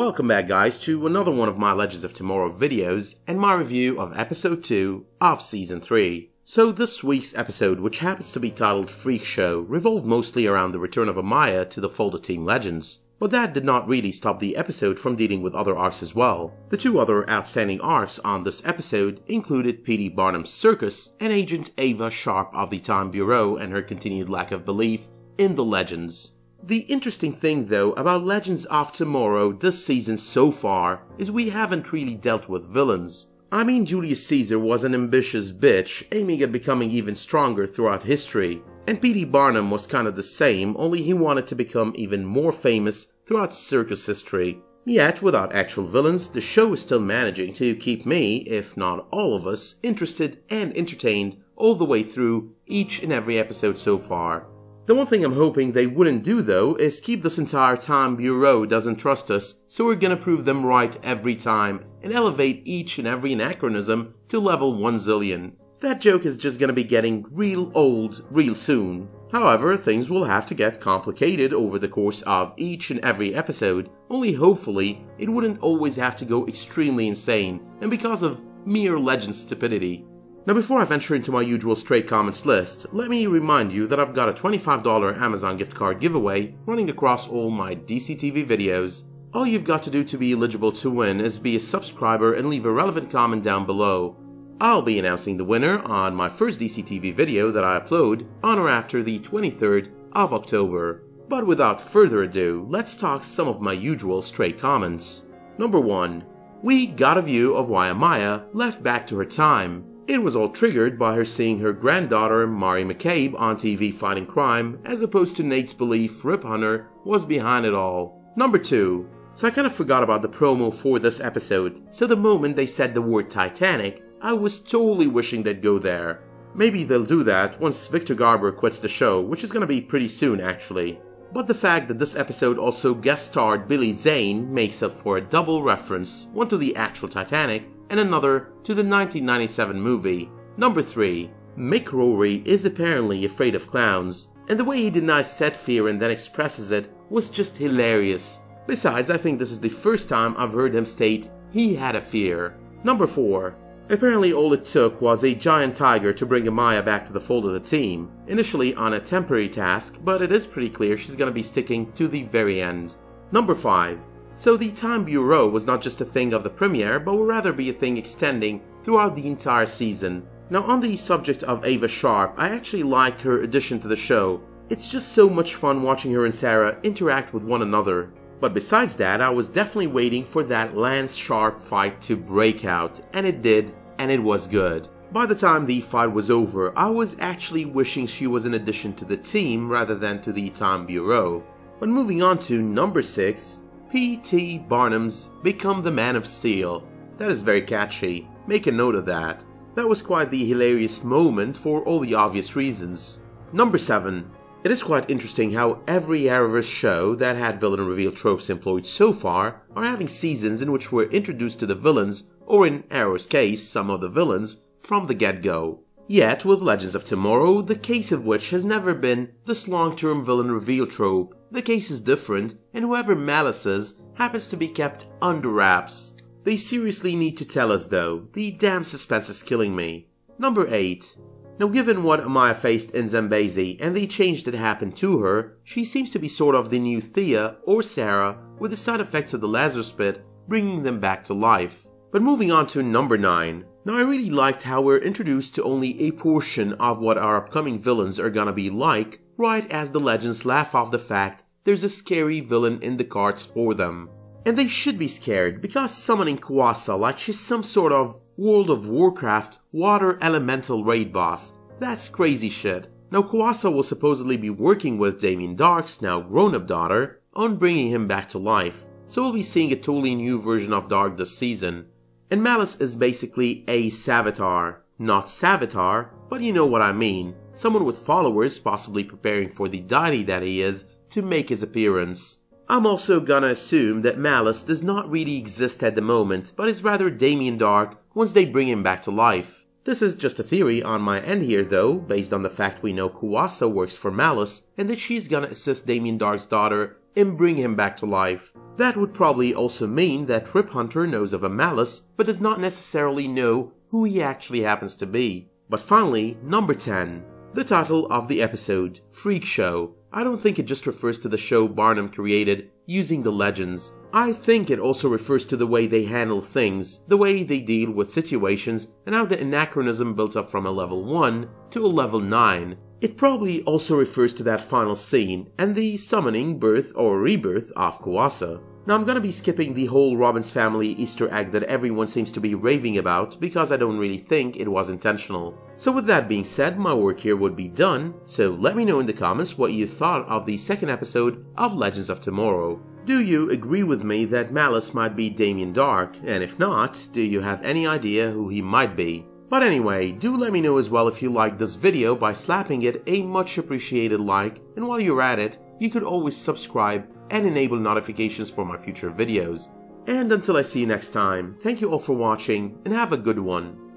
Welcome back guys to another one of my Legends of Tomorrow videos and my review of episode 2 of season 3. So this week's episode, which happens to be titled Freak Show, revolved mostly around the return of Amaya to the fold of Team Legends. But that did not really stop the episode from dealing with other arcs as well. The two other outstanding arcs on this episode included P.D. Barnum's circus and Agent Ava Sharp of the Time Bureau and her continued lack of belief in the Legends. The interesting thing though about Legends of Tomorrow this season so far is we haven't really dealt with villains. I mean, Julius Caesar was an ambitious bitch aiming at becoming even stronger throughout history, and P.D. Barnum was kind of the same, only he wanted to become even more famous throughout circus history. Yet, without actual villains, the show is still managing to keep me, if not all of us, interested and entertained all the way through each and every episode so far. The one thing I'm hoping they wouldn't do though is keep this entire Time Bureau doesn't trust us, so we're gonna prove them right every time and elevate each and every anachronism to level 1 zillion. That joke is just gonna be getting real old real soon. However, things will have to get complicated over the course of each and every episode, only hopefully it wouldn't always have to go extremely insane and because of mere legend stupidity. Now before I venture into my usual stray comments list, let me remind you that I've got a $25 Amazon gift card giveaway running across all my DCTV videos. All you've got to do to be eligible to win is be a subscriber and leave a relevant comment down below. I'll be announcing the winner on my first DCTV video that I upload on or after the 23rd of October. But without further ado, let's talk some of my usual stray comments. Number 1. We got a view of why Amaya left back to her time. It was all triggered by her seeing her granddaughter Mari McCabe on TV fighting crime, as opposed to Nate's belief Rip Hunter was behind it all. Number 2. So I kind of forgot about the promo for this episode, so the moment they said the word Titanic, I was totally wishing they'd go there. Maybe they'll do that once Victor Garber quits the show, which is gonna be pretty soon actually. But the fact that this episode also guest starred Billy Zane makes up for a double reference, one to the actual Titanic, and another to the 1997 movie. Number 3. Mick Rory is apparently afraid of clowns, and the way he denies set fear and then expresses it was just hilarious. Besides, I think this is the first time I've heard him state he had a fear. Number 4. Apparently all it took was a giant tiger to bring Amaya back to the fold of the team, initially on a temporary task, but it is pretty clear she's gonna be sticking to the very end. Number 5. So the Time Bureau was not just a thing of the premiere, but will rather be a thing extending throughout the entire season. Now on the subject of Ava Sharp, I actually like her addition to the show. It's just so much fun watching her and Sarah interact with one another. But besides that, I was definitely waiting for that Lance Sharp fight to break out, and it did, and it was good. By the time the fight was over, I was actually wishing she was an addition to the team rather than to the Time Bureau. But moving on to number 6, P.T. Barnum's Become the Man of Steel. That is very catchy, make a note of that. That was quite the hilarious moment for all the obvious reasons. Number 7. It is quite interesting how every Arrowverse show that had villain reveal tropes employed so far are having seasons in which we're introduced to the villains, or in Arrow's case, some of the villains, from the get-go. Yet, with Legends of Tomorrow, the case of which has never been this long-term villain reveal trope. The case is different, and whoever Mallus is happens to be kept under wraps. They seriously need to tell us though, the damn suspense is killing me. Number 8. Now given what Amaya faced in Zambezi and the change that happened to her, she seems to be sort of the new Thea or Sarah with the side effects of the Lazarus Pit bringing them back to life. But moving on to number 9. Now I really liked how we're introduced to only a portion of what our upcoming villains are gonna be like, right as the Legends laugh off the fact there's a scary villain in the cards for them. And they should be scared, because summoning Kuasa like she's some sort of World of Warcraft water elemental raid boss, that's crazy shit. Now Kuasa will supposedly be working with Damien Darhk's now grown-up daughter on bringing him back to life, so we'll be seeing a totally new version of Darhk this season. And Mallus is basically a Savitar, not Savitar, but you know what I mean, someone with followers possibly preparing for the deity that he is to make his appearance. I'm also gonna assume that Mallus does not really exist at the moment, but is rather Damien Darhk once they bring him back to life. This is just a theory on my end here though, based on the fact we know Kuasa works for Mallus and that she's gonna assist Damien Darhk's daughter and bring him back to life. That would probably also mean that Rip Hunter knows of a Mallus, but does not necessarily know who he actually happens to be. But finally, number 10. The title of the episode, Freak Show. I don't think it just refers to the show Barnum created using the legends. I think it also refers to the way they handle things, the way they deal with situations, and how the anachronism built up from a level 1 to a level 9. It probably also refers to that final scene and the summoning, birth, or rebirth of Kuasa. Now I'm gonna be skipping the whole Robin's family Easter egg that everyone seems to be raving about because I don't really think it was intentional. So with that being said, my work here would be done, so let me know in the comments what you thought of the second episode of Legends of Tomorrow. Do you agree with me that Mallus might be Damien Darhk, and if not, do you have any idea who he might be? But anyway, do let me know as well if you liked this video by slapping it a much appreciated like, and while you're at it, you could always subscribe and enable notifications for my future videos. And until I see you next time, thank you all for watching and have a good one.